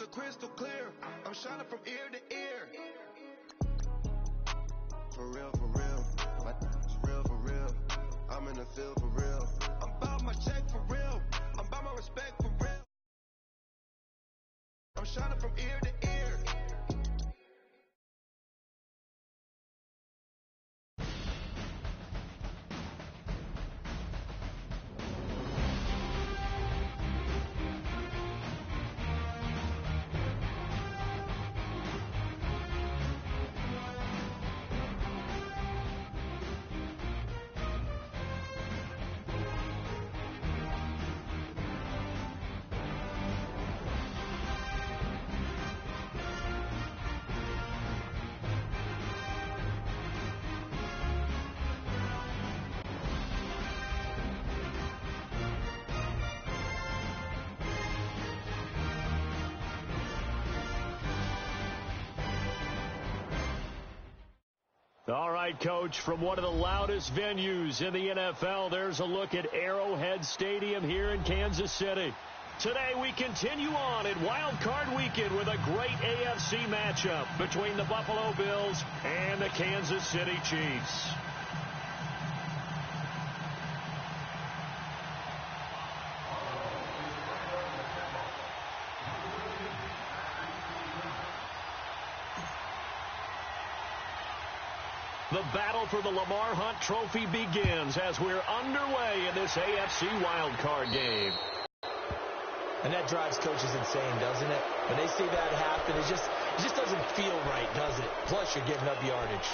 so crystal clear. I'm shining from ear to ear. For real, for real. It's real, for real. I'm in the field for real. I'm about my check for real. I'm about my respect for real. I'm shining from ear to ear. All right, Coach, from one of the loudest venues in the NFL, there's a look at Arrowhead Stadium here in Kansas City. Today, we continue on in Wild Card Weekend with a great AFC matchup between the Buffalo Bills and the Kansas City Chiefs. The battle for the Lamar Hunt Trophy begins as we're underway in this AFC wildcard game. And that drives coaches insane, doesn't it? When they see that happen, it just doesn't feel right, does it? Plus, you're giving up yardage.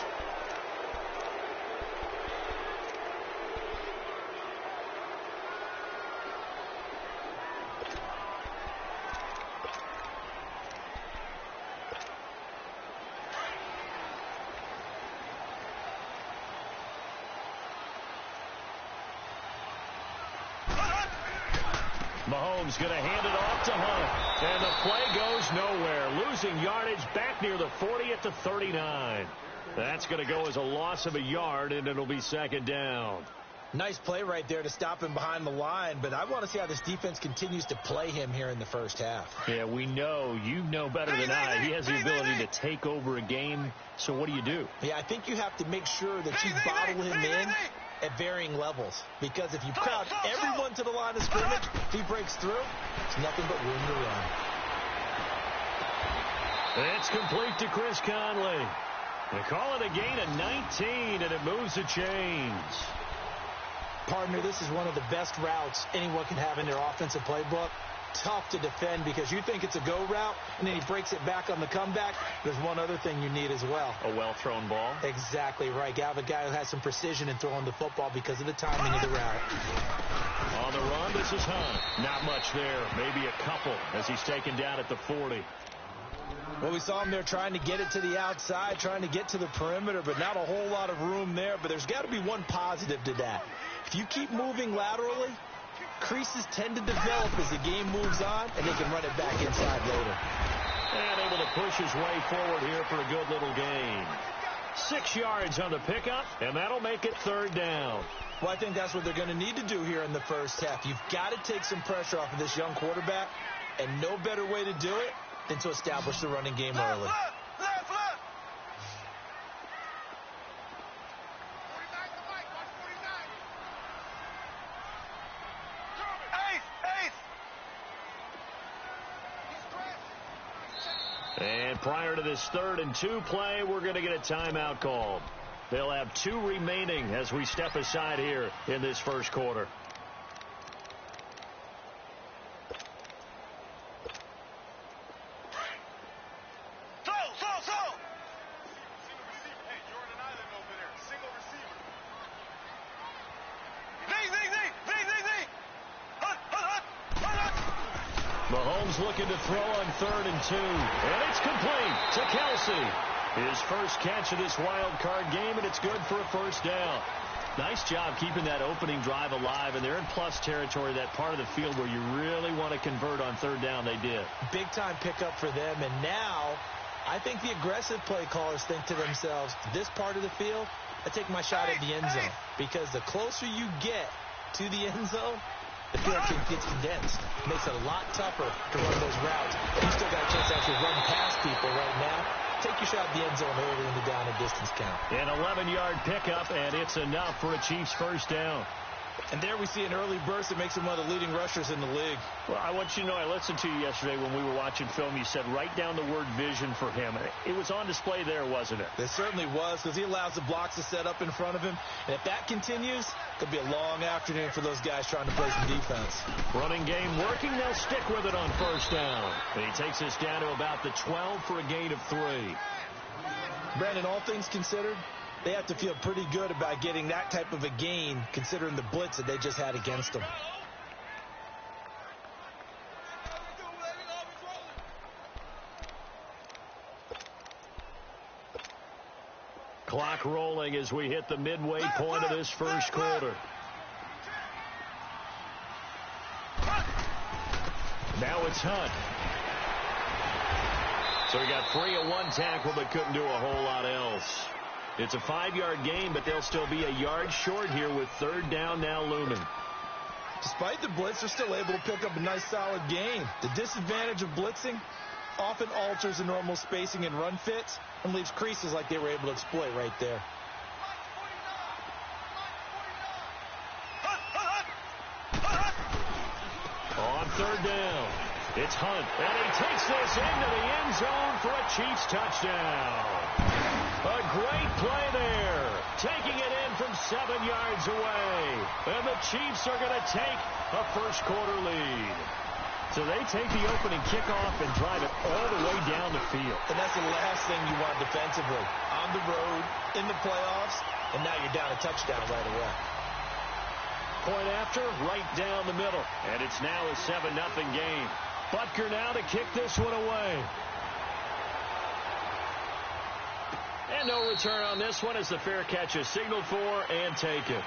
Mahomes going to hand it off to Hunt. And the play goes nowhere. Losing yardage back near the 40 at the 39. That's going to go as a loss of a yard, and it'll be second down. Nice play right there to stop him behind the line, but I want to see how this defense continues to play him here in the first half. Yeah, we know. You know better than I. He has the ability to take over a game, so what do? Yeah, I think you have to make sure that you bottle him in at varying levels, because if you crowd everyone to the line of scrimmage, if he breaks through, it's nothing but room to run. It's complete to Chris Conley. They call it a gain of 19, and it moves the chains. Partner, this is one of the best routes anyone can have in their offensive playbook. Tough to defend because you think it's a go route, and then he breaks it back on the comeback. There's one other thing you need as well. A well-thrown ball? Exactly right. You have a guy who has some precision in throwing the football because of the timing of the route. On the run, this is Hunt. Not much there. Maybe a couple as he's taken down at the 40. Well, we saw him there trying to get it to the outside, trying to get to the perimeter, but not a whole lot of room there. But there's got to be one positive to that. If you keep moving laterally, creases tend to develop as the game moves on, and they can run it back inside later. And able to push his way forward here for a good little gain. 6 yards on the pickup, and that'll make it third down. Well, I think that's what they're going to need to do here in the first half. You've got to take some pressure off of this young quarterback, and no better way to do it than to establish the running game early. And prior to this 3rd and 2 play, we're going to get a timeout called. They'll have 2 remaining as we step aside here in this first quarter. Mahomes looking to throw on 3rd and 2. And it's complete to Kelsey. His first catch of this wild card game, and it's good for a first down. Nice job keeping that opening drive alive, and they're in plus territory, that part of the field where you really want to convert on 3rd down. They did. Big-time pickup for them, and now I think the aggressive play callers think to themselves, this part of the field, I take my shot at the end zone, because the closer you get to the end zone, the field gets condensed. It makes it a lot tougher to run those routes. You still got a chance to actually run past people right now. Take your shot at the end zone early in the down and distance count. An 11-yard pickup, and it's enough for a Chiefs first down. And there we see an early burst that makes him one of the leading rushers in the league. Well, I want you to know, I listened to you yesterday when we were watching film. You said write down the word vision for him. It was on display there, wasn't it? It certainly was, because he allows the blocks to set up in front of him. And if that continues, it could be a long afternoon for those guys trying to play some defense. Running game working. They'll stick with it on first down. And he takes us down to about the 12 for a gain of 3. Brandon, all things considered, they have to feel pretty good about getting that type of a gain, considering the blitz that they just had against them. Clock rolling as we hit the midway point of this first quarter. Now it's Hunt. So he got free of one tackle but couldn't do a whole lot else. It's a 5-yard gain, but they'll still be a yard short here with third down now looming. Despite the blitz, they're still able to pick up a nice solid gain. The disadvantage of blitzing often alters the normal spacing and run fits and leaves creases like they were able to exploit right there. On third down, it's Hunt, and he takes this into the end zone for a Chiefs touchdown. A great play there, taking it in from 7 yards away. And the Chiefs are going to take a first quarter lead. So they take the opening kickoff and drive it all the way down the field. And that's the last thing you want defensively. On the road, in the playoffs, and now you're down a touchdown right away. Point after, right down the middle. And it's now a 7-0 game. Butker now to kick this one away. And no return on this one as the fair catch is signaled for and taken.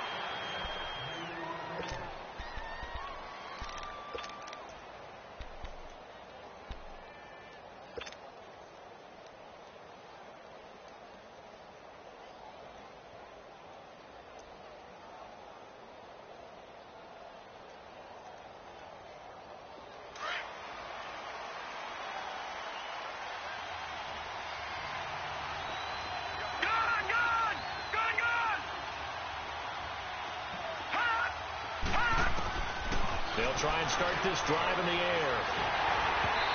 They'll try and start this drive in the air.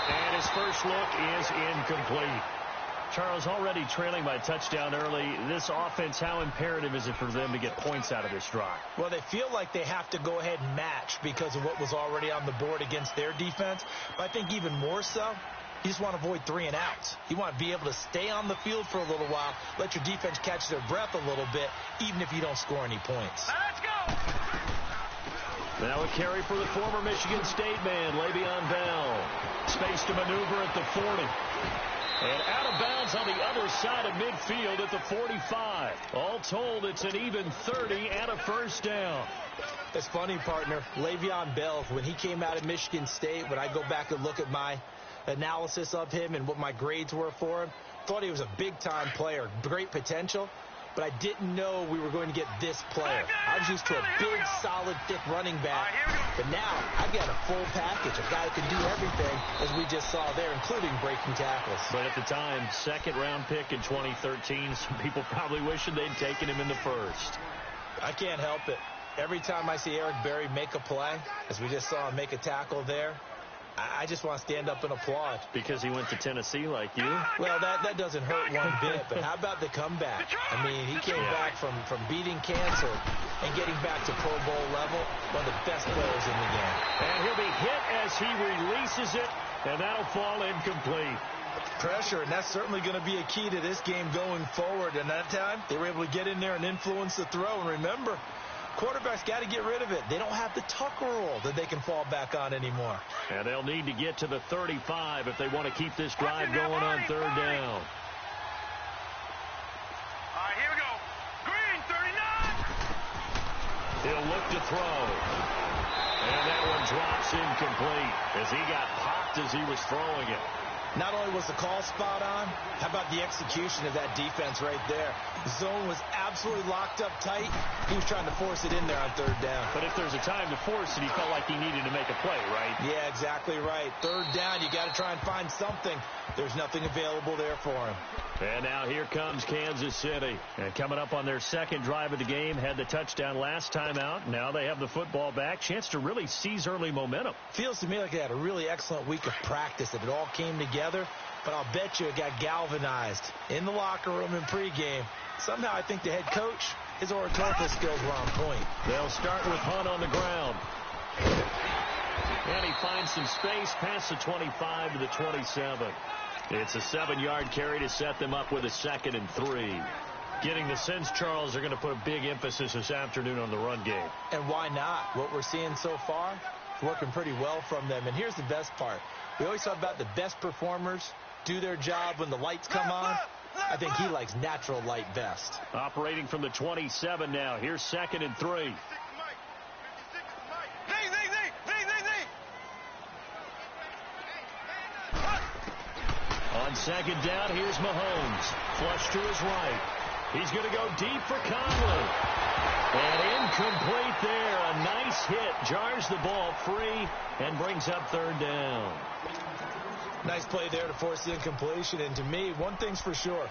And his first look is incomplete. Charles, already trailing by a touchdown early. This offense, how imperative is it for them to get points out of this drive? Well, they feel like they have to go ahead and match because of what was already on the board against their defense. But I think even more so, you just want to avoid 3 and outs. You want to be able to stay on the field for a little while, let your defense catch their breath a little bit, even if you don't score any points. Let's go! Now a carry for the former Michigan State man, Le'Veon Bell. Space to maneuver at the 40. And out of bounds on the other side of midfield at the 45. All told, it's an even 30 and a first down. It's funny, partner. Le'Veon Bell, when he came out of Michigan State, when I go back and look at my analysis of him and what my grades were for him, thought he was a big-time player, great potential. But I didn't know we were going to get this player. I was used to a big, solid, thick running back. But now I've got a full package, a guy who can do everything, as we just saw there, including breaking tackles. But at the time, second-round pick in 2013, some people probably wishing they'd taken him in the first. I can't help it. Every time I see Eric Berry make a play, as we just saw him make a tackle there, I just want to stand up and applaud. Because he went to Tennessee like you? Well, that doesn't hurt one bit, but how about the comeback? I mean, he came back from beating cancer and getting back to Pro Bowl level, one of the best players in the game. And he'll be hit as he releases it, and that'll fall incomplete. Pressure, and that's certainly going to be a key to this game going forward. And that time, they were able to get in there and influence the throw. And remember, quarterbacks got to get rid of it. They don't have the Tucker rule that they can fall back on anymore. And they'll need to get to the 35 if they want to keep this drive going on third down. All right, here we go. Green, 39. He'll look to throw. And that one drops incomplete as he got popped as he was throwing it. Not only was the call spot on, how about the execution of that defense right there? The zone was absolutely locked up tight. He was trying to force it in there on third down. But if there's a time to force it, he felt like he needed to make a play, right? Yeah, exactly right. Third down, you got to try and find something. There's nothing available there for him. And now here comes Kansas City. And coming up on their second drive of the game, had the touchdown last time out. Now they have the football back. Chance to really seize early momentum. Feels to me like they had a really excellent week of practice, that it all came together. But I'll bet you it got galvanized in the locker room in pregame. Somehow I think the head coach, his oratorical skills were on point. They'll start with Hunt on the ground. And he finds some space past the 25 to the 27. It's a 7-yard carry to set them up with a 2nd and 3. Getting the sense, Charles, they're going to put a big emphasis this afternoon on the run game. And why not? What we're seeing so far is working pretty well from them. And here's the best part. We always talk about the best performers do their job when the lights come on. I think he likes natural light best. Operating from the 27 now. Here's 2nd and 3. On 2nd down, here's Mahomes. Flush to his right. He's going to go deep for Conley. And incomplete there. A nice hit. Jars the ball free and brings up 3rd down. Nice play there to force the incompletion. And to me, one thing's for sure.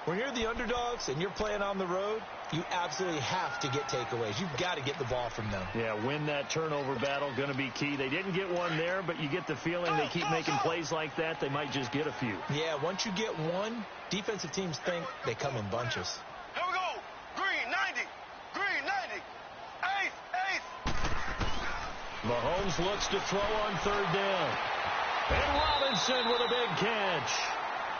When you're the underdogs and you're playing on the road, you absolutely have to get takeaways. You've got to get the ball from them. Yeah, win that turnover battle, going to be key. They didn't get one there, but you get the feeling they keep making plays like that, they might just get a few. Yeah, once you get one, defensive teams think they come in bunches. Here we go. Green, 90. Green, 90. Ace. Mahomes looks to throw on 3rd down. And Robinson with a big catch.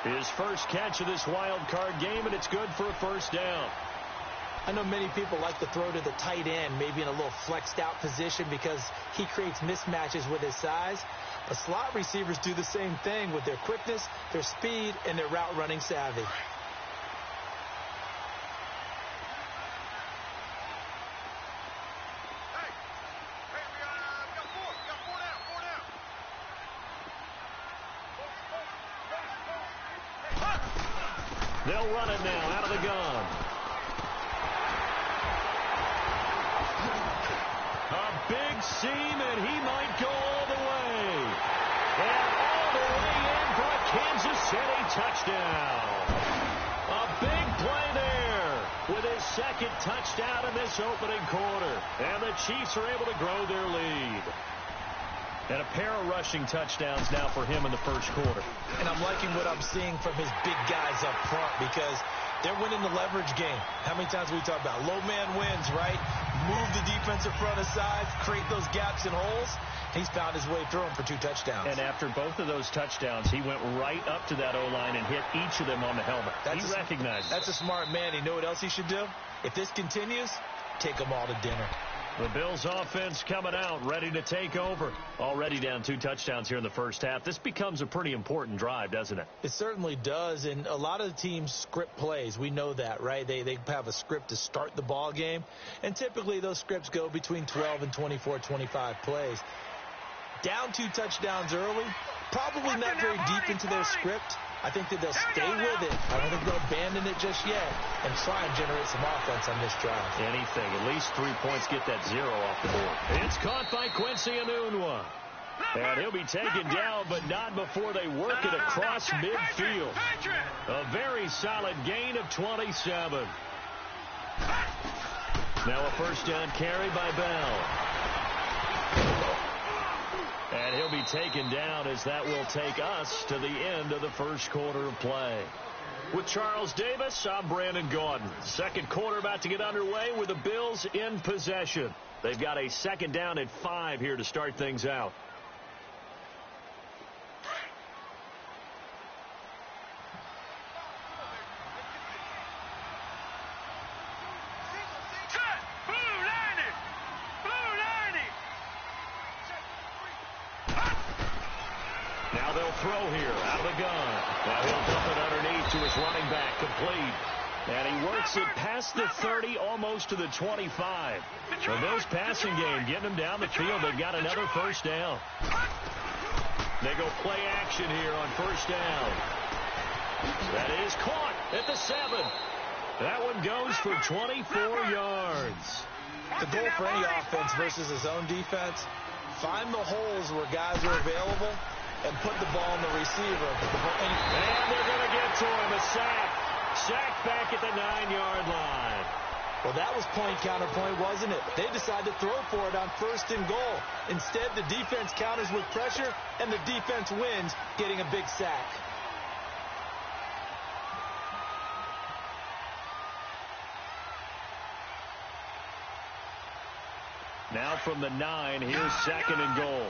His first catch of this wild card game, and it's good for a 1st down. I know many people like to throw to the tight end, maybe in a little flexed out position because he creates mismatches with his size. But slot receivers do the same thing with their quickness, their speed, and their route running savvy. They'll run it now out of the gun. A big seam, and he might go all the way. And all the way in for a Kansas City touchdown. A big play there with his 2nd touchdown in this opening quarter. And the Chiefs are able to grow their lead. And a pair of rushing touchdowns now for him in the 1st quarter. And I'm liking what I'm seeing from his big guys up front because they're winning the leverage game. How many times we talk about low man wins, right? Move the defensive front aside, create those gaps and holes. He's found his way through them for 2 touchdowns. And after both of those touchdowns, he went right up to that O-line and hit each of them on the helmet. He recognized it. That's a smart man. You know what else he should do? If this continues, take them all to dinner. The Bills offense coming out, ready to take over. Already down 2 touchdowns here in the 1st half. This becomes a pretty important drive, doesn't it? It certainly does, and a lot of the teams script plays. We know that, right? They have a script to start the ball game, and typically those scripts go between 12 and 24, 25 plays. Down 2 touchdowns early, probably not very deep into their script. I think that they'll stay with it. I don't think they'll abandon it just yet and try and generate some offense on this drive. Anything. At least 3 points, get that 0 off the board. It's caught by Quincy Enunwa. And he'll be taken down, but not before they work it across midfield. A very solid gain of 27. Now a 1st down carry by Bell. And he'll be taken down as that will take us to the end of the 1st quarter of play. With Charles Davis, I'm Brandon Gaudin. 2nd quarter about to get underway with the Bills in possession. They've got a 2nd down at 5 here to start things out. Now they'll throw here out of the gun. Now he'll dump it underneath to his running back, complete. And he works it past the 30, almost to the 25. The Bills passing game, getting them down the field. They've got another 1st down. They They go play action here on first down. That is caught at the 7. That one goes for 24 yards. The goal for any offense versus his own defense, find the holes where guys are available and put the ball in the receiver. And they're going to get to him. A sack. Sack back at the 9-yard line. Well, that was point counterpoint, wasn't it? They decided to throw for it on first and goal. Instead, the defense counters with pressure, and the defense wins, getting a big sack. Now from the 9, here's second and goal.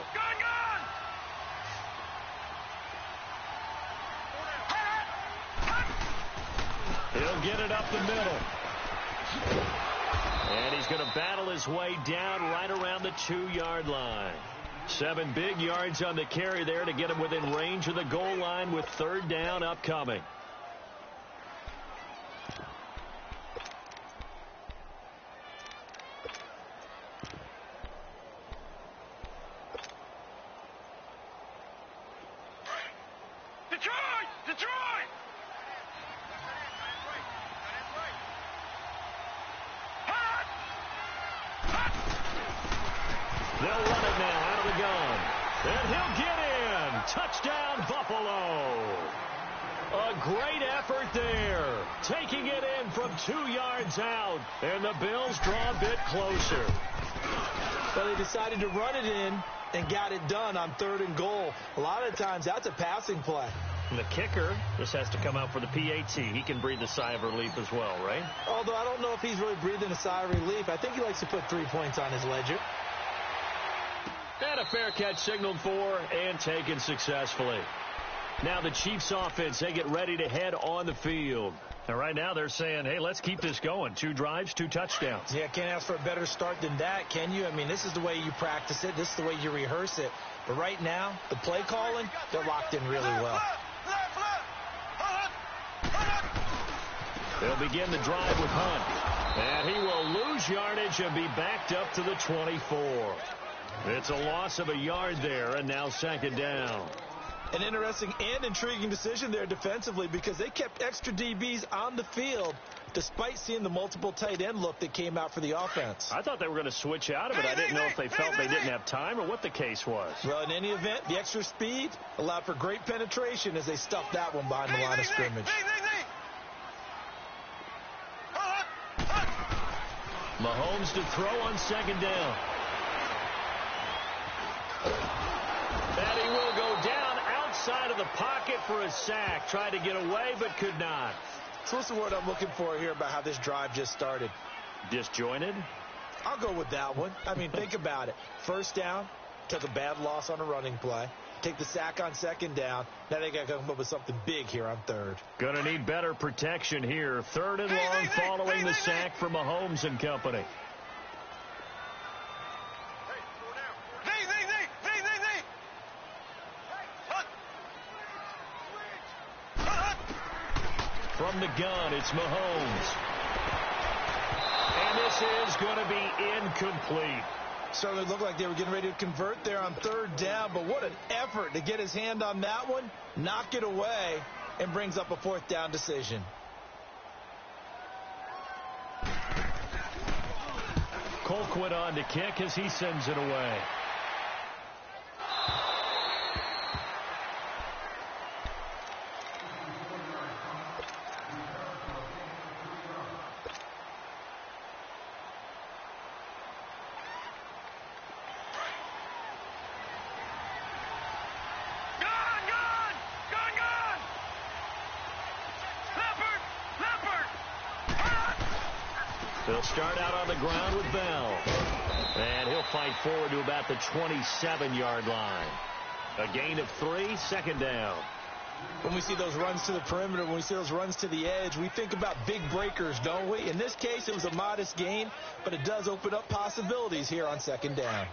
He'll get it up the middle. And he's going to battle his way down right around the 2-yard line. 7 big yards on the carry there to get him within range of the goal line with third down upcoming. Detroit! They'll run it now out of the gun. And he'll get in. Touchdown, Buffalo. A great effort there. Taking it in from 2 yards out. And the Bills draw a bit closer. Well, they decided to run it in and got it done on third and goal. A lot of times, that's a passing play. And the kicker just has to come out for the PAT. He can breathe a sigh of relief as well, right? Although I don't know if he's really breathing a sigh of relief. I think he likes to put 3 points on his ledger. And a fair catch signaled for and taken successfully. Now the Chiefs offense, they get ready to head on the field. And right now they're saying, hey, let's keep this going. 2 drives, 2 touchdowns. Yeah, can't ask for a better start than that, can you? I mean, this is the way you practice it. This is the way you rehearse it. But right now, the play calling, they're locked in really well. They'll begin the drive with Hunt. And he will lose yardage and be backed up to the 24. It's a loss of a yard there, and now second down. An interesting and intriguing decision there defensively because they kept extra DBs on the field despite seeing the multiple tight end look that came out for the offense. I thought they were going to switch out of it. I didn't know if they felt they didn't have time or what the case was. Well, in any event, the extra speed allowed for great penetration as they stuffed that one behind the line of scrimmage. Mahomes to throw on second down. And he will go down outside of the pocket for a sack. Tried to get away, but could not. So what's the word I'm looking for here about how this drive just started? Disjointed? I'll go with that one. I mean, think about it. First down, took a bad loss on a running play. Take the sack on second down. Now they got to come up with something big here on third. Going to need better protection here. Third and long following the sack from Mahomes and company. From the gun, it's Mahomes. And this is going to be incomplete. Certainly looked like they were getting ready to convert there on third down, but what an effort to get his hand on that one, knock it away, and brings up a fourth down decision. Colquitt on to kick as he sends it away. They'll start out on the ground with Bell. And he'll fight forward to about the 27-yard line. A gain of 3, second down. When we see those runs to the perimeter, when we see those runs to the edge, we think about big breakers, don't we? In this case, it was a modest gain, but it does open up possibilities here on second down.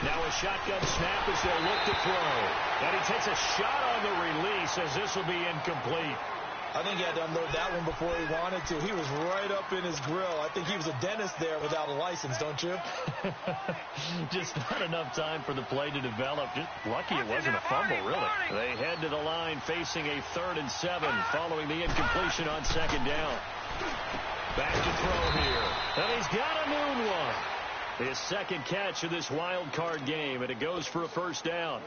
Now a shotgun snap as they'll look to throw. And he takes a shot on the release as this will be incomplete. I think he had to unload that one before he wanted to. He was right up in his grill. I think he was a dentist there without a license, don't you? Just not enough time for the play to develop. Just lucky it wasn't a fumble, really. They head to the line facing a 3rd and 7 following the incompletion on 2nd down. Back to throw here. And he's got a noon one. His 2nd catch of this wild card game, and it goes for a 1st down.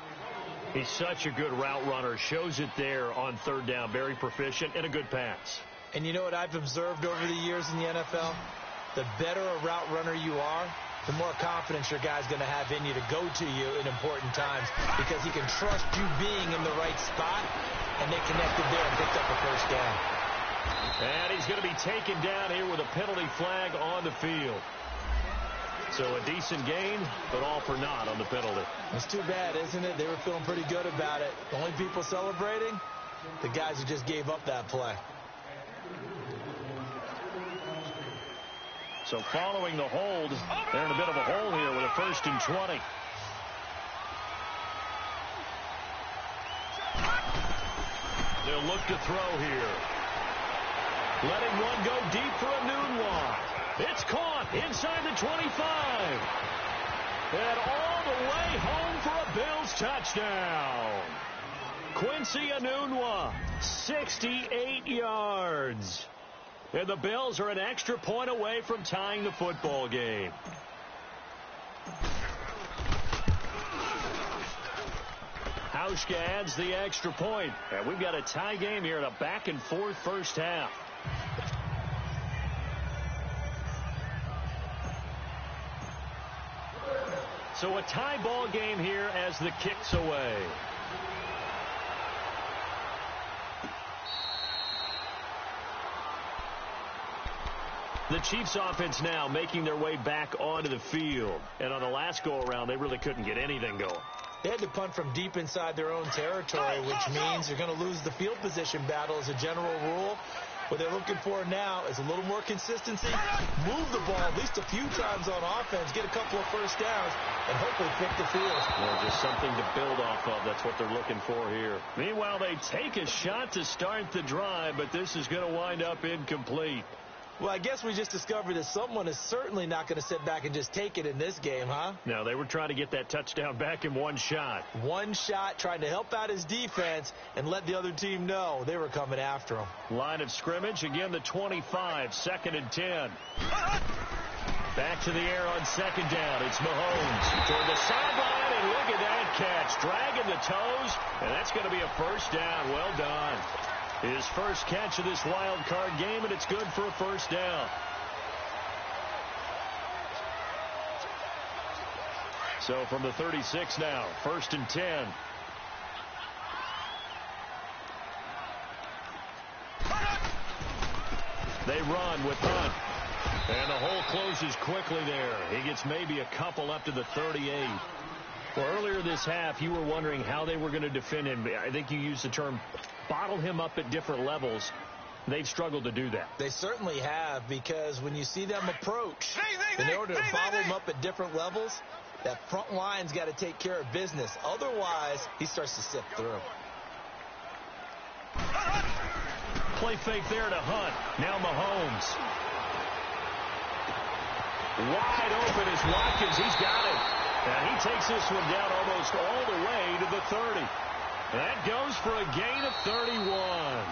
He's such a good route runner. Shows it there on 3rd down. Very proficient and a good pass. And you know what I've observed over the years in the NFL? The better a route runner you are, the more confidence your guy's going to have in you to go to you in important times because he can trust you being in the right spot, and they connected there and picked up a 1st down. And he's going to be taken down here with a penalty flag on the field. So a decent gain, but all for naught on the penalty. It's too bad, isn't it? They were feeling pretty good about it. The only people celebrating, the guys who just gave up that play. So following the hold, they're in a bit of a hole here with a 1st and 20. They'll look to throw here. Letting one go deep for a noon one. It's caught inside the 25. And all the way home for a Bills touchdown. Quincy Enunwa, 68 yards. And the Bills are an extra point away from tying the football game. Hauschka adds the extra point. And we've got a tie game here in a back-and-forth 1st half. So a tie ball game here as the kick's away. The Chiefs offense now making their way back onto the field. And on the last go-around, they really couldn't get anything going. They had to punt from deep inside their own territory, which means you're going to lose the field position battle as a general rule. What they're looking for now is a little more consistency, move the ball at least a few times on offense, get a couple of 1st downs, and hopefully pick the field. Well, just something to build off of. That's what they're looking for here. Meanwhile, they take a shot to start the drive, but this is going to wind up incomplete. Well, I guess we just discovered that someone is certainly not going to sit back and just take it in this game, huh? No, they were trying to get that touchdown back in one shot. One shot, trying to help out his defense and let the other team know they were coming after him. Line of scrimmage, again the 25, 2nd and 10. Back to the air on 2nd down. It's Mahomes toward the sideline, and look at that catch. Dragging the toes, and that's going to be a 1st down. Well done. His first catch of this wild card game, and it's good for a 1st down. So from the 36 now, 1st and 10. They run with Hunt. And the hole closes quickly there. He gets maybe a couple up to the 38. Well, earlier this half, you were wondering how they were going to defend him. I think you used the term bottle him up at different levels. They've struggled to do that. They certainly have, because when you see them approach, in order to bottle him up at different levels, that front line's got to take care of business. Otherwise, he starts to sift through. Play fake there to Hunt. Now Mahomes. Wide open is Watkins. He's got it. And he takes this one down almost all the way to the 30. That goes for a gain of 31.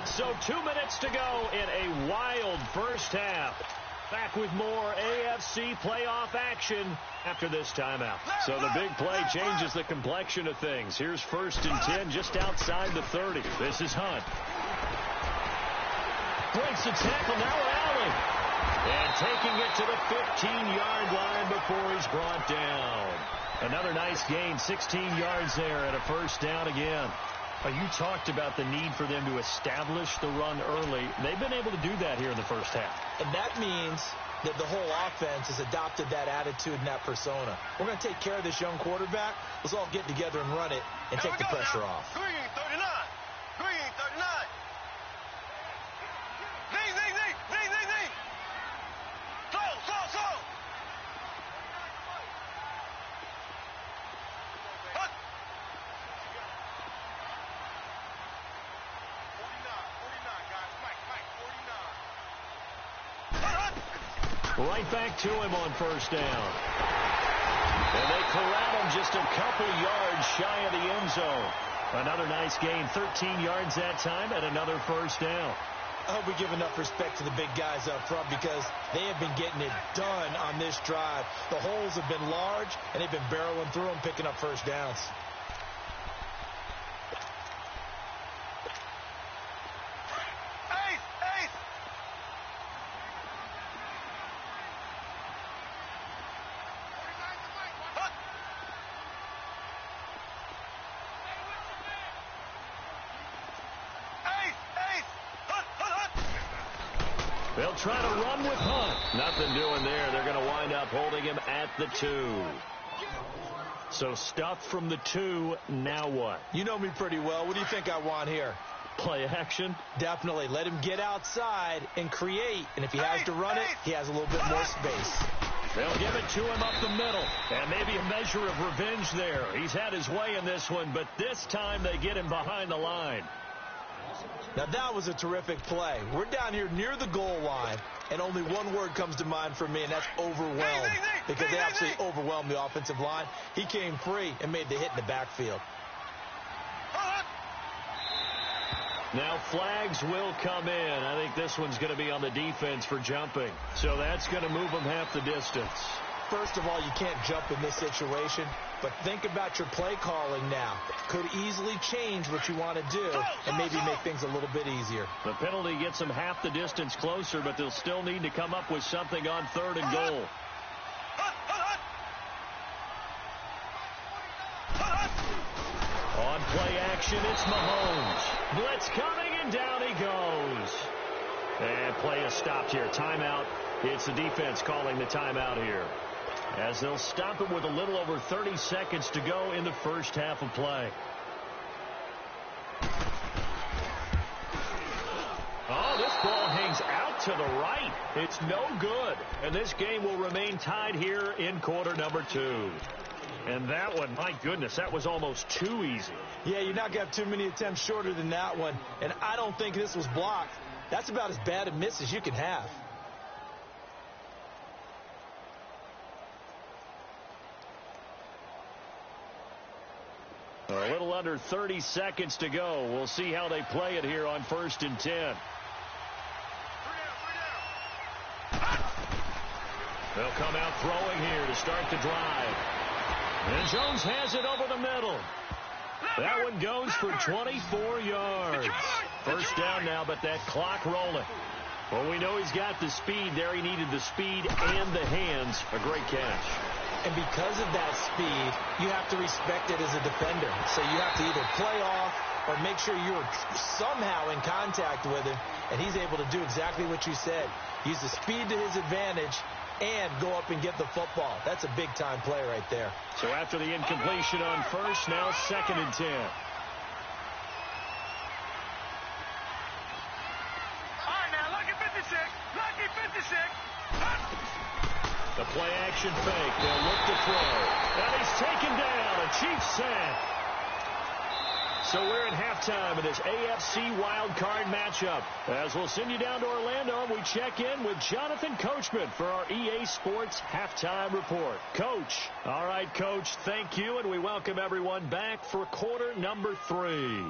So 2 minutes to go in a wild 1st half. Back with more AFC playoff action after this timeout. So the big play changes the complexion of things. Here's 1st and 10 just outside the 30. This is Hunt. Breaks the tackle, now Allen. And taking it to the 15-yard line before he's brought down. Another nice gain, 16 yards there and a 1st down again. You talked about the need for them to establish the run early. They've been able to do that here in the 1st half. And that means that the whole offense has adopted that attitude and that persona. We're going to take care of this young quarterback. Let's all get together and run it and take the pressure off. Green 39. Green 39. Z. Slow. Right back to him on first down. And they corral him just a couple yards shy of the end zone. Another nice gain, 13 yards that time, and another first down. I hope we give enough respect to the big guys up front because they have been getting it done on this drive. The holes have been large, and they've been barreling through them, picking up first downs. They'll try to run with Hunt. Nothing doing there. They're going to wind up holding him at the 2. So stuffed from the 2. Now what? You know me pretty well. What do you think I want here? Play action? Definitely. Let him get outside and create. And if he has to run it, he has a little bit more space. They'll give it to him up the middle. And maybe a measure of revenge there. He's had his way in this one, but this time they get him behind the line. Now, that was a terrific play. We're down here near the goal line, and only one word comes to mind for me, and that's overwhelmed, because they absolutely overwhelmed the offensive line. He came free and made the hit in the backfield. Now flags will come in. I think this one's going to be on the defense for jumping. So that's going to move them half the distance. First of all, you can't jump in this situation, but think about your play calling now. Could easily change what you want to do and maybe make things a little bit easier. The penalty gets them half the distance closer, but they'll still need to come up with something on 3rd and goal. On play action, it's Mahomes. Blitz coming, and down he goes. And play is stopped here. Timeout. It's the defense calling the timeout here, as they'll stop it with a little over 30 seconds to go in the first half of play. Oh, this ball hangs out to the right. It's no good. And this game will remain tied here in quarter number 2. And that one, my goodness, that was almost too easy. Yeah, you're not going to have too many attempts shorter than that one. And I don't think this was blocked. That's about as bad a miss as you can have. A little under 30 seconds to go. We'll see how they play it here on 1st and 10. They'll come out throwing here to start the drive. And Jones has it over the middle. That one goes for 24 yards. First down now, but that clock rolling. Well, we know he's got the speed there. He needed the speed and the hands. A great catch. And because of that speed, you have to respect it as a defender. So you have to either play off or make sure you're somehow in contact with him. And he's able to do exactly what you said. Use the speed to his advantage and go up and get the football. That's a big-time play right there. So after the incompletion on 1st, now 2nd and 10. All right, now, lucky 56. Lucky 56. The play action fake. They'll look to throw. And he's taken down. A Chiefs sack. So we're in halftime of this AFC wildcard matchup. As we'll send you down to Orlando, we check in with Jonathan Coachman for our EA Sports Halftime Report. Coach. All right, Coach, thank you, and we welcome everyone back for quarter number 3.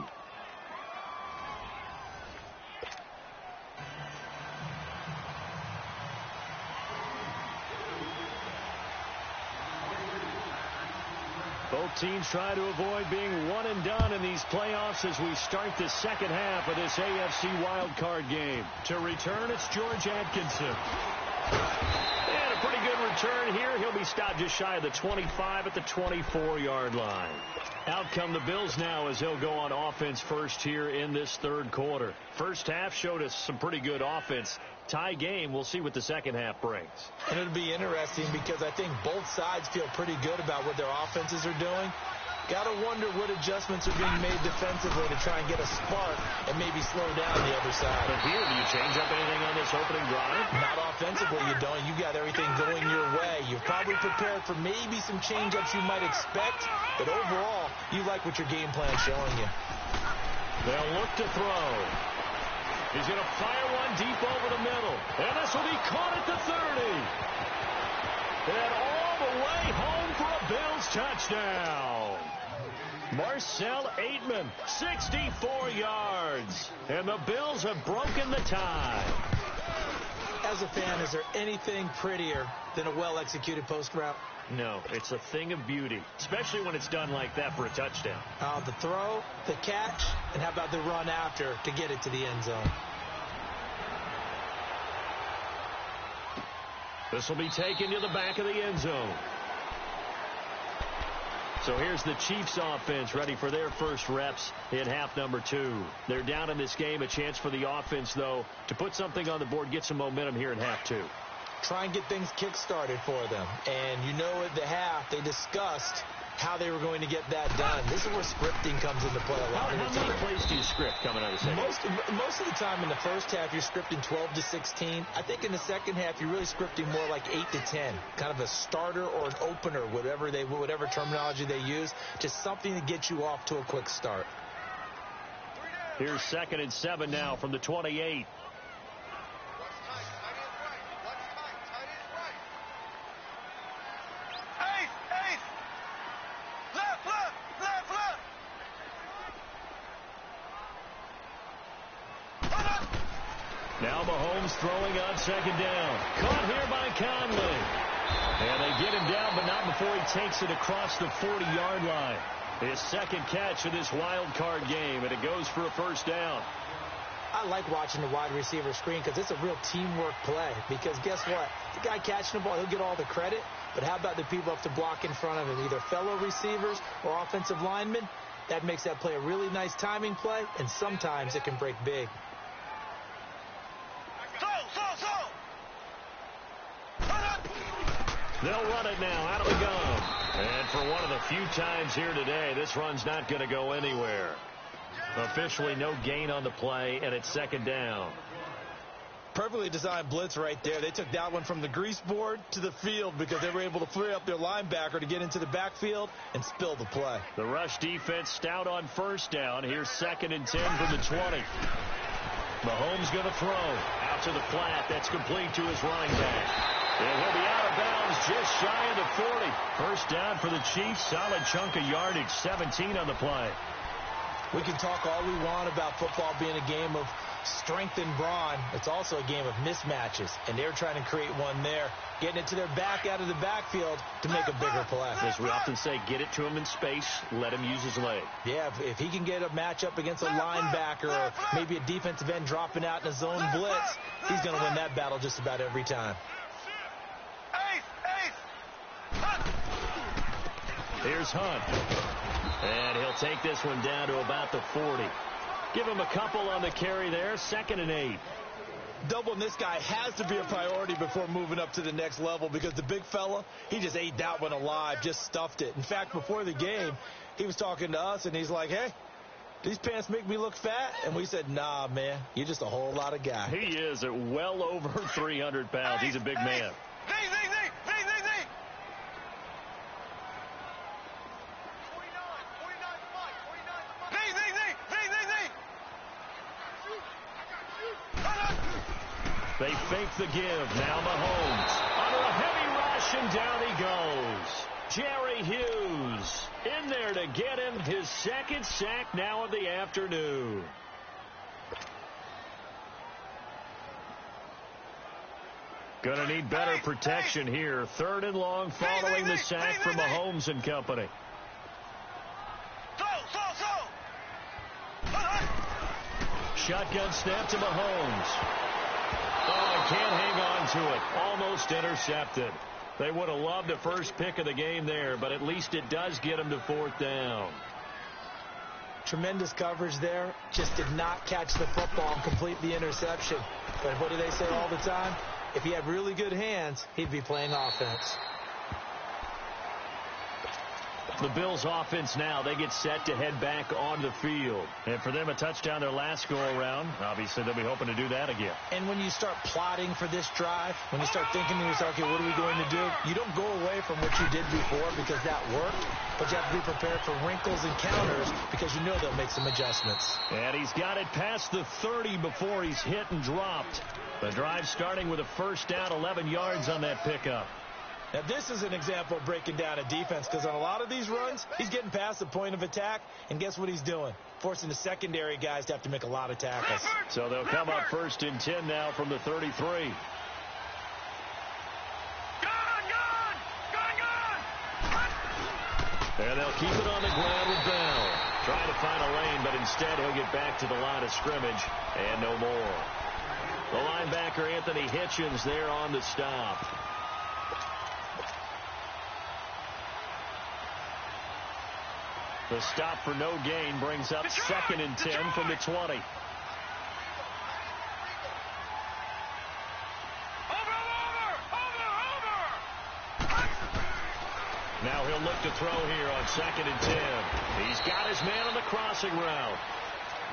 Both teams try to avoid being one and done in these playoffs as we start the second half of this AFC wildcard game. To return, it's George Atkinson. And a pretty good return here. He'll be stopped just shy of the 25 at the 24-yard line. Out come the Bills now as they'll go on offense first here in this 3rd quarter. First half showed us some pretty good offense. Tie game. We'll see what the second half brings. And it'll be interesting because I think both sides feel pretty good about what their offenses are doing. Got to wonder what adjustments are being made defensively to try and get a spark and maybe slow down the other side. But here, do you change up anything on this opening drive? Not offensively, you don't. You got everything going your way. You're probably prepared for maybe some change-ups you might expect, but overall, you like what your game plan is showing you. They'll look to throw. He's going to fire one deep over the middle. And this will be caught at the 30. And all the way home for a Bills touchdown. Marcell Ateman, 64 yards. And the Bills have broken the tie. As a fan, is there anything prettier than a well-executed post route? No, it's a thing of beauty, especially when it's done like that for a touchdown. The throw, the catch, and how about the run after to get it to the end zone? This will be taken to the back of the end zone. So here's the Chiefs offense ready for their first reps in half number 2. They're down in this game. A chance for the offense, though, to put something on the board, get some momentum here in half 2. Try and get things kick-started for them. And you know at the half, they discussed how they were going to get that done. This is where scripting comes into play a lot. How many plays do you script coming out of the second? Most of the time in the first half, you're scripting 12 to 16. I think in the second half, you're really scripting more like 8 to 10. Kind of a starter or an opener, whatever terminology they use. Just something to get you off to a quick start. Here's 2nd and 7 now from the 28. Now Mahomes throwing on 2nd down. Caught here by Conley. And they get him down, but not before he takes it across the 40-yard line. His 2nd catch of this wild card game, and it goes for a first down. I like watching the wide receiver screen because it's a real teamwork play. Because guess what? The guy catching the ball, he'll get all the credit. But how about the people up to block in front of him, either fellow receivers or offensive linemen? That makes that play a really nice timing play, and sometimes it can break big. They'll run it now out of the gun. And for one of the few times here today, this run's not going to go anywhere. Officially no gain on the play, and it's 2nd down. Perfectly designed blitz right there. They took that one from the grease board to the field because they were able to free up their linebacker to get into the backfield and spill the play. The rush defense stout on first down. Here's 2nd and 10 from the 20. Mahomes going to throw out to the flat. That's complete to his running back. And he'll be out of bounds just shy of the 40. First down for the Chiefs. Solid chunk of yardage. 17 on the play. We can talk all we want about football being a game of strength and brawn. It's also a game of mismatches. And they're trying to create one there. Getting it to their back out of the backfield to make a bigger play. As we often say, get it to him in space. Let him use his leg. Yeah, if he can get a matchup against a linebacker or maybe a defensive end dropping out in a zone blitz, he's going to win that battle just about every time. Here's Hunt. And he'll take this one down to about the 40. Give him a couple on the carry there. 2nd and 8. Doubling this guy has to be a priority before moving up to the next level because the big fella, he just ate that one alive, just stuffed it. In fact, before the game, he was talking to us, and he's like, hey, these pants make me look fat? And we said, nah, man, you're just a whole lot of guy. He is at well over 300 pounds. He's a big man. They fake the give. Now Mahomes under a heavy rush, and down he goes. Jerry Hughes in there to get him his 2nd sack now of the afternoon. Going to need better protection here. 3rd and long following the sack from Mahomes and company. Shotgun snap to Mahomes. Oh, can't hang on to it. Almost intercepted. They would have loved the first pick of the game there, but at least it does get them to 4th down. Tremendous coverage there. Just did not catch the football and complete the interception. But what do they say all the time? If he had really good hands, he'd be playing offense. The Bills offense now, they get set to head back on the field. And for them, a touchdown their last go-around. Obviously, they'll be hoping to do that again. And when you start plotting for this drive, when you start thinking to yourself, okay, what are we going to do? You don't go away from what you did before because that worked, but you have to be prepared for wrinkles and counters because you know they'll make some adjustments. And he's got it past the 30 before he's hit and dropped. The drive starting with a first down, 11 yards on that pickup. Now, this is an example of breaking down a defense because on a lot of these runs, he's getting past the point of attack, and guess what he's doing? Forcing the secondary guys to have to make a lot of tackles. So they'll come up first and 10 now from the 33. And they'll keep it on the ground with Bell. Trying to find a lane, but instead he'll get back to the line of scrimmage and no more. The linebacker, Anthony Hitchens, there on the stop. The stop for no gain brings up second and 10 from the 20. Now he'll look to throw here on second and 10. He's got his man on the crossing route.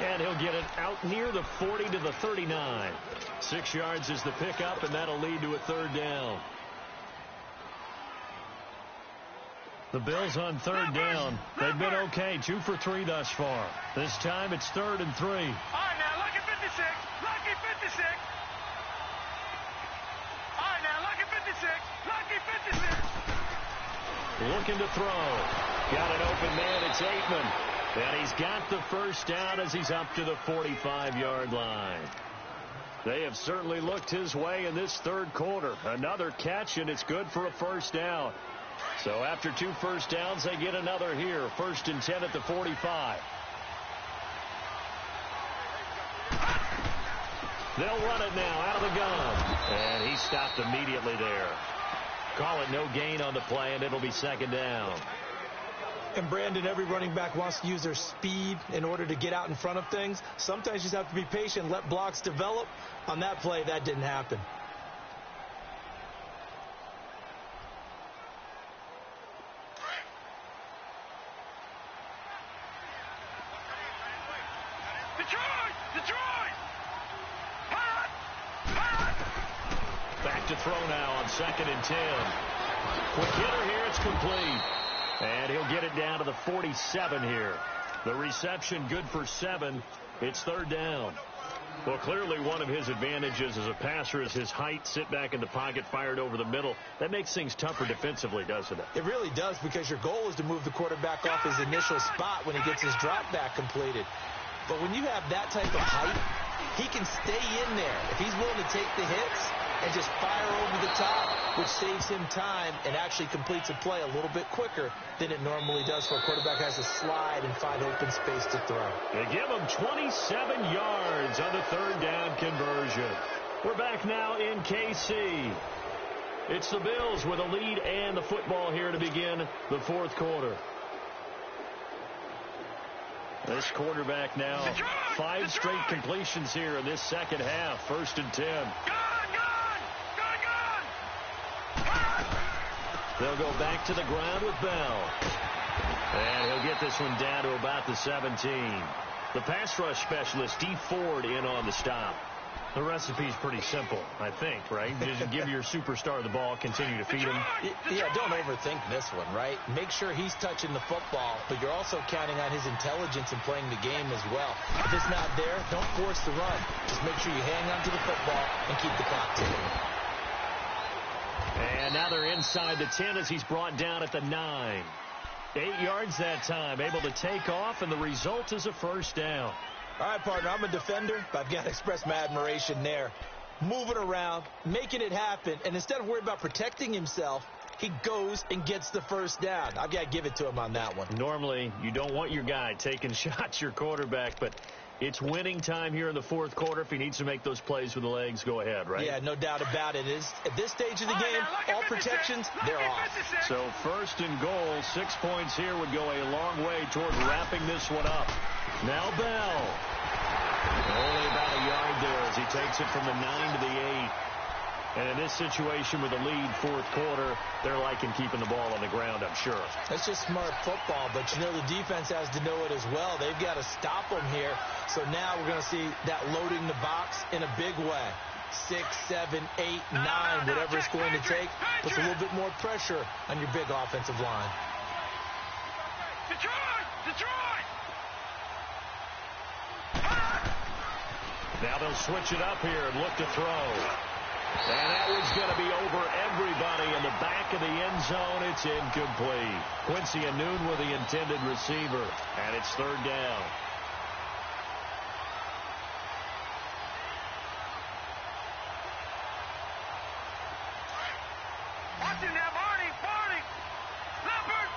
And he'll get it out near the 40 to the 39. 6 yards is the pickup, and that'll lead to a third down. The Bills on third down. They've been okay, 2 for 3 thus far. This time it's 3rd and 3. All right, now, lucky 56. Lucky 56. All right, now, lucky 56. Lucky 56. Looking to throw. Got an open man. It's Aitman. And he's got the first down as he's up to the 45-yard line. They have certainly looked his way in this third quarter. Another catch, and it's good for a first down. So after 2 first downs, they get another here. 1st and 10 at the 45. They'll run it now out of the gun. And he stopped immediately there. Call it no gain on the play, and it'll be 2nd down. And Brandon, every running back wants to use their speed in order to get out in front of things. Sometimes you just have to be patient, let blocks develop. On that play, that didn't happen. Back to throw now on 2nd and 10. Quick hitter here, it's complete. And he'll get it down to the 47 here. The reception good for 7. It's 3rd down. Well, clearly one of his advantages as a passer is his height. Sit back in the pocket, fired over the middle. That makes things tougher defensively, doesn't it? It really does, because your goal is to move the quarterback off his initial spot when he gets his drop back completed. But when you have that type of height, he can stay in there. If he's willing to take the hits and just fire over the top, which saves him time and actually completes a play a little bit quicker than it normally does for a quarterback has to slide and find open space to throw. They give him 27 yards on the 3rd down conversion. We're back now in KC. It's the Bills with a lead and the football here to begin the 4th quarter. This quarterback now 5 straight completions here in this second half. 1st and 10. They'll go back to the ground with Bell. And he'll get this one down to about the 17. The pass rush specialist, Dee Ford, in on the stop. The recipe's pretty simple, I think, right? Just give your superstar the ball, continue to feed him. Yeah, don't overthink this one, right? Make sure he's touching the football, but you're also counting on his intelligence in playing the game as well. If it's not there, don't force the run. Just make sure you hang on to the football and keep the clock ticking. And now they're inside the 10 as he's brought down at the 9. 8 yards that time, able to take off, and the result is a first down. All right, partner, I'm a defender, but I've got to express my admiration there. Moving around, making it happen, and instead of worrying about protecting himself, he goes and gets the first down. I've got to give it to him on that one. Normally, you don't want your guy taking shots, your quarterback, but it's winning time here in the 4th quarter. If he needs to make those plays with the legs, go ahead, right? Yeah, no doubt about it. At this stage of the game, all protections, they're off. So 1st and goal, 6 points here would go a long way toward wrapping this one up. Now Bell. Only about a yard there as he takes it from the 9 to the 8. And in this situation with the lead fourth quarter, they're liking keeping the ball on the ground, I'm sure. That's just smart football, but you know the defense has to know it as well. They've got to stop them here. So now we're going to see that loading the box in a big way. 6, 7, 8, 9, whatever it's going to take, puts a little bit more pressure on your big offensive line. Detroit! Now they'll switch it up here and look to throw. And that one's going to be over everybody in the back of the end zone. It's incomplete. Quincy Enunwa with the intended receiver, and it's third down. Watching that, Barney! Leopard!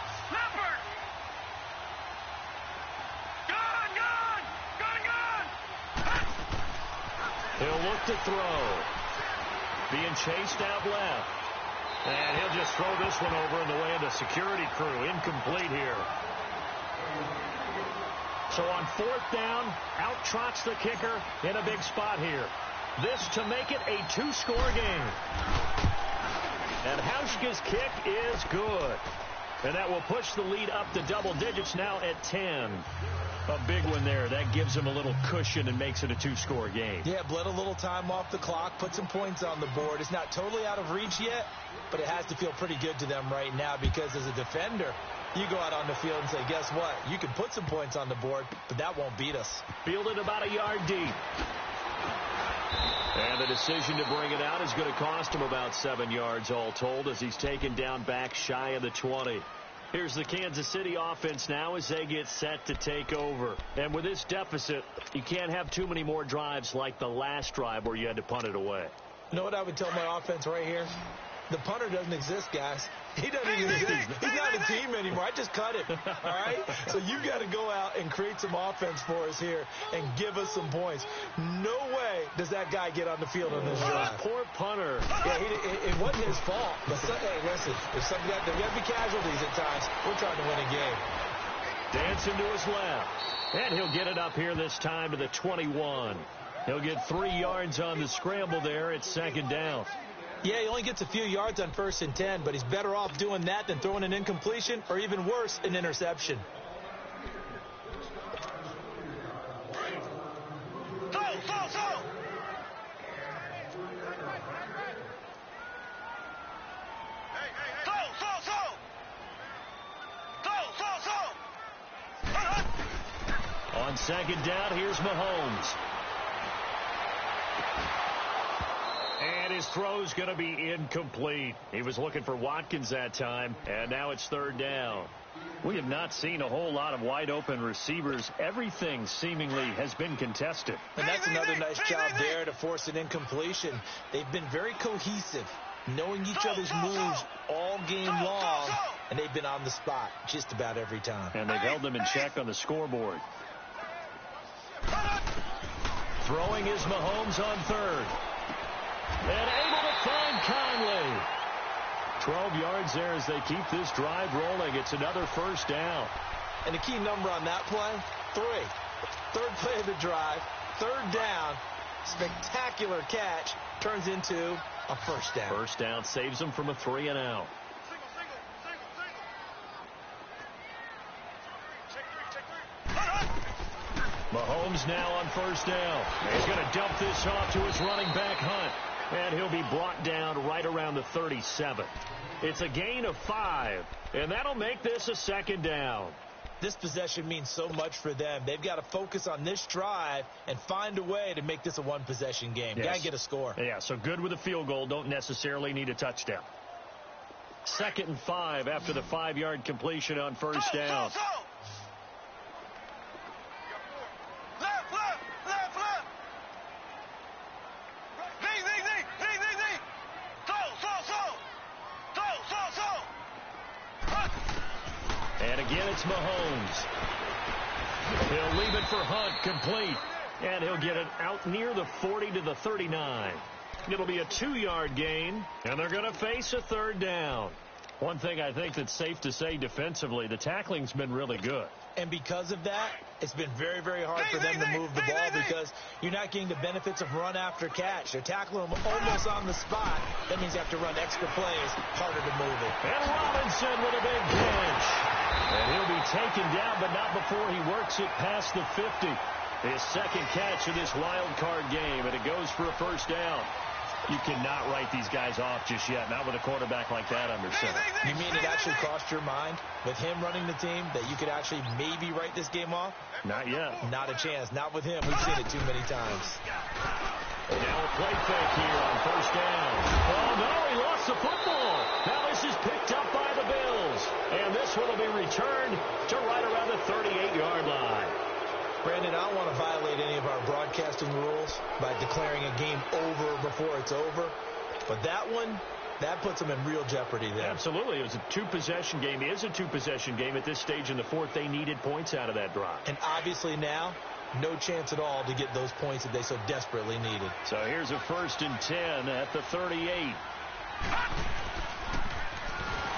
Gun! He'll look to throw. Being chased out left. And he'll just throw this one over in the way of the security crew. Incomplete here. So on fourth down, out trots the kicker in a big spot here. This to make it a 2-score game. And Hauschka's kick is good. And that will push the lead up to double digits now at 10. A big one there. That gives them a little cushion and makes it a 2-score game. Yeah, bled a little time off the clock, put some points on the board. It's not totally out of reach yet, but it has to feel pretty good to them right now because as a defender, you go out on the field and say, guess what? You can put some points on the board, but that won't beat us. Fielded about a yard deep. And the decision to bring it out is going to cost him about 7 yards all told as he's taken down back shy of the 20. Here's the Kansas City offense now as they get set to take over. And with this deficit, you can't have too many more drives like the last drive where you had to punt it away. You know what I would tell my offense right here? The punter doesn't exist, guys. He doesn't even exist. He's not a team anymore. I just cut him. All right? So you've got to go out and create some offense for us here and give us some points. No way does that guy get on the field on this drive. Poor punter. Yeah, it wasn't his fault. But hey, listen, if there got to be casualties at times, we're trying to win a game. Dancing to his left. And he'll get it up here this time to the 21. He'll get 3 yards on the scramble there. It's second down. Yeah, he only gets a few yards on 1st and 10, but he's better off doing that than throwing an incompletion or even worse, an interception. On second down, here's Mahomes. And his throw's going to be incomplete. He was looking for Watkins that time, and now it's third down. We have not seen a whole lot of wide-open receivers. Everything seemingly has been contested. And that's another nice job there to force an incompletion. They've been very cohesive, knowing each other's moves all game long, and they've been on the spot just about every time. And they've held them in check on the scoreboard. Throwing is Mahomes on third. And able to find Conley. 12 yards there as they keep this drive rolling. It's another first down. And the key number on that play, 3. Third play of the drive, third down, spectacular catch, turns into a first down. First down saves them from a 3 and out. Mahomes now on first down. He's going to dump this off to his running back, Hunt. And he'll be brought down right around the 37. It's a gain of 5, and that'll make this a second down. This possession means so much for them. They've got to focus on this drive and find a way to make this a one-possession game. Yes. Got to get a score. Yeah, so good with a field goal. Don't necessarily need a touchdown. 2nd and 5 after the 5-yard completion on first down. And again, it's Mahomes. He'll leave it for Hunt, complete. And he'll get it out near the 40 to the 39. It'll be a 2-yard gain, and they're going to face a third down. One thing I think that's safe to say defensively, the tackling's been really good. And because of that, it's been very, very hard for them to move the ball because you're not getting the benefits of run after catch. They're tackling them almost on the spot. That means you have to run extra plays, harder to move it. And Robinson with a big catch. And he'll be taken down, but not before he works it past the 50. His second catch of this wild card game, and it goes for a first down. You cannot write these guys off just yet, not with a quarterback like that under center. You mean it actually crossed your mind with him running the team that you could actually maybe write this game off? Not yet. Not a chance. Not with him. We've seen it too many times. Now a play fake here on first down. Oh, no, he lost the football. Now this is picked up by the Bills. And this one will be returned to right around the 38-yard line. Brandon, I don't want to violate any of our broadcasting rules by declaring a game over before it's over. But that one, that puts them in real jeopardy there. Absolutely. It was a two-possession game. It is a two-possession game at this stage in the fourth. They needed points out of that drive. And obviously now, no chance at all to get those points that they so desperately needed. So here's a 1st and 10 at the 38.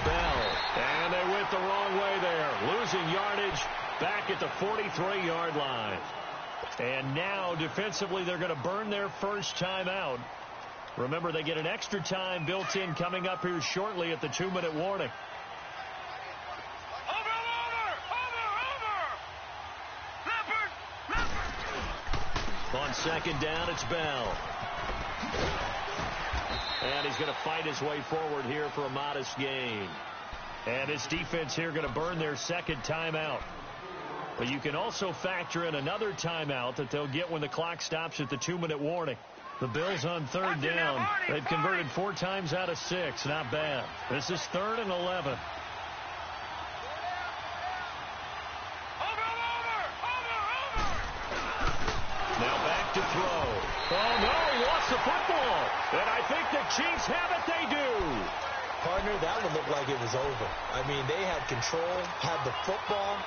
Bell. And they went the wrong way there. Losing yardage. Back at the 43-yard line. And now, defensively, they're going to burn their first timeout. Remember, they get an extra time built in coming up here shortly at the 2-minute warning. On second down, it's Bell. And he's going to fight his way forward here for a modest gain. And his defense here going to burn their second timeout. But you can also factor in another timeout that they'll get when the clock stops at the 2-minute warning. The Bills on third down. They've converted 4 times out of 6. Not bad. This is 3rd and 11. Now back to throw. Oh, no, he lost the football. And I think the Chiefs have it. They do. Partner, that one looked like it was over. I mean, they had control, had the football,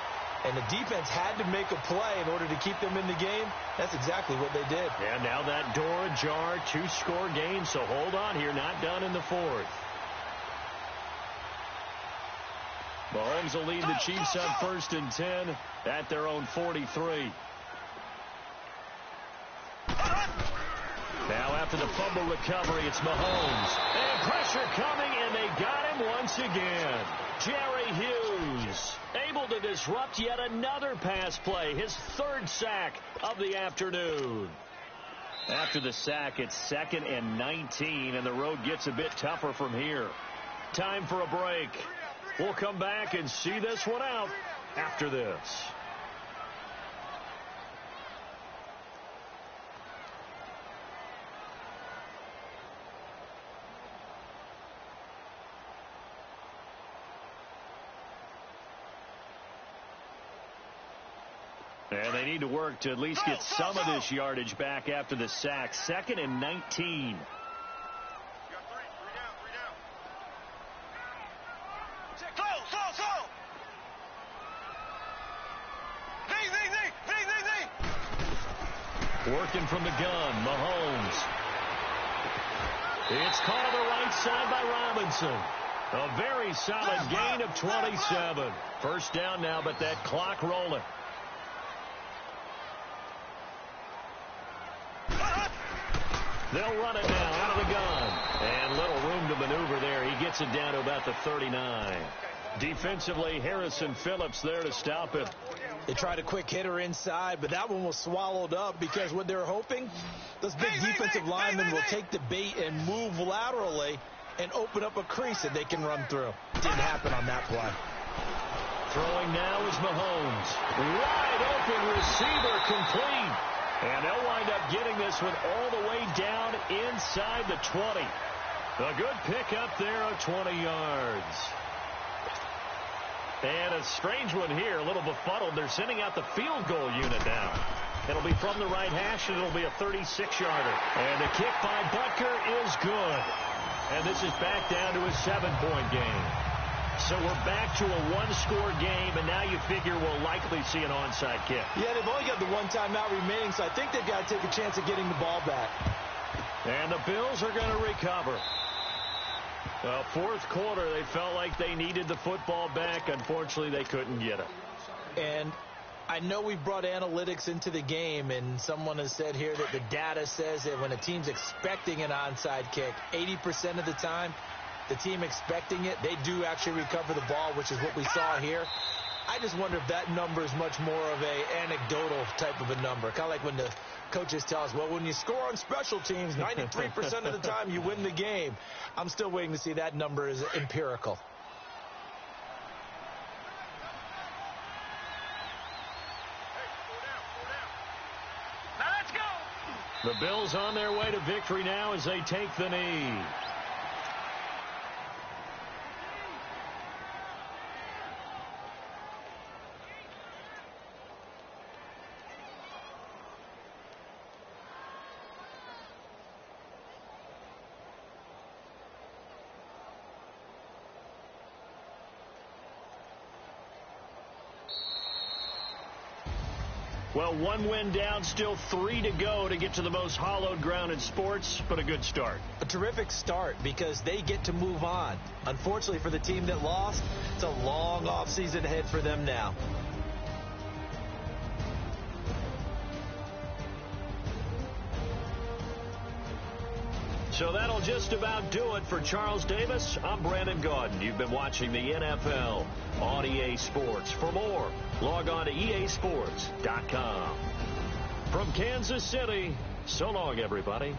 and the defense had to make a play in order to keep them in the game. That's exactly what they did. And now that door ajar, 2-score game, so hold on here, not done in the fourth. Mahomes will lead the Chiefs on 1st and 10 at their own 43. Now after the fumble recovery, it's Mahomes. And pressure coming, and they got him once again. Jerry Hughes able to disrupt yet another pass play, his 3rd sack of the afternoon. After the sack, it's 2nd and 19, and the road gets a bit tougher from here. Time for a break. We'll come back and see this one out after this. And they need to work to at least get some of this yardage back after the sack. 2nd and 19. Working from the gun, Mahomes. It's caught on the right side by Robinson. A very solid gain of 27. First down now, but that clock rolling. They'll run it now out of the gun. And little room to maneuver there. He gets it down to about the 39. Defensively, Harrison Phillips there to stop him. They tried a quick hitter inside, but that one was swallowed up because what they're hoping, those big defensive linemen will take the bait and move laterally and open up a crease that they can run through. Didn't happen on that play. Throwing now is Mahomes. Wide open receiver complete. And they'll wind up getting this one all the way down inside the 20. A good pickup there of 20 yards. And a strange one here, a little befuddled. They're sending out the field goal unit now. It'll be from the right hash, and it'll be a 36-yarder. And the kick by Butker is good. And this is back down to a 7-point game. So we're back to a 1-score game, and now you figure we'll likely see an onside kick. Yeah, they've only got the one timeout remaining, so I think they've got to take a chance of getting the ball back. And the Bills are going to recover. Well, fourth quarter, they felt like they needed the football back. Unfortunately, they couldn't get it. And I know we brought analytics into the game, and someone has said here that the data says that when a team's expecting an onside kick, 80% of the time, the team expecting it, they do actually recover the ball, which is what we saw here. I just wonder if that number is much more of a anecdotal type of a number. Kind of like when the coaches tell us, well, when you score on special teams, 93% of the time you win the game. I'm still waiting to see that number is empirical. Now let's go. The Bills on their way to victory now as they take the knee. Well, one win down, still 3 to go to get to the most hallowed ground in sports, but a good start. A terrific start because they get to move on. Unfortunately for the team that lost, it's a long offseason ahead for them now. So that'll just about do it for Charles Davis. I'm Brandon Gaudin. You've been watching the NFL on EA Sports. For more, log on to easports.com. From Kansas City, so long, everybody.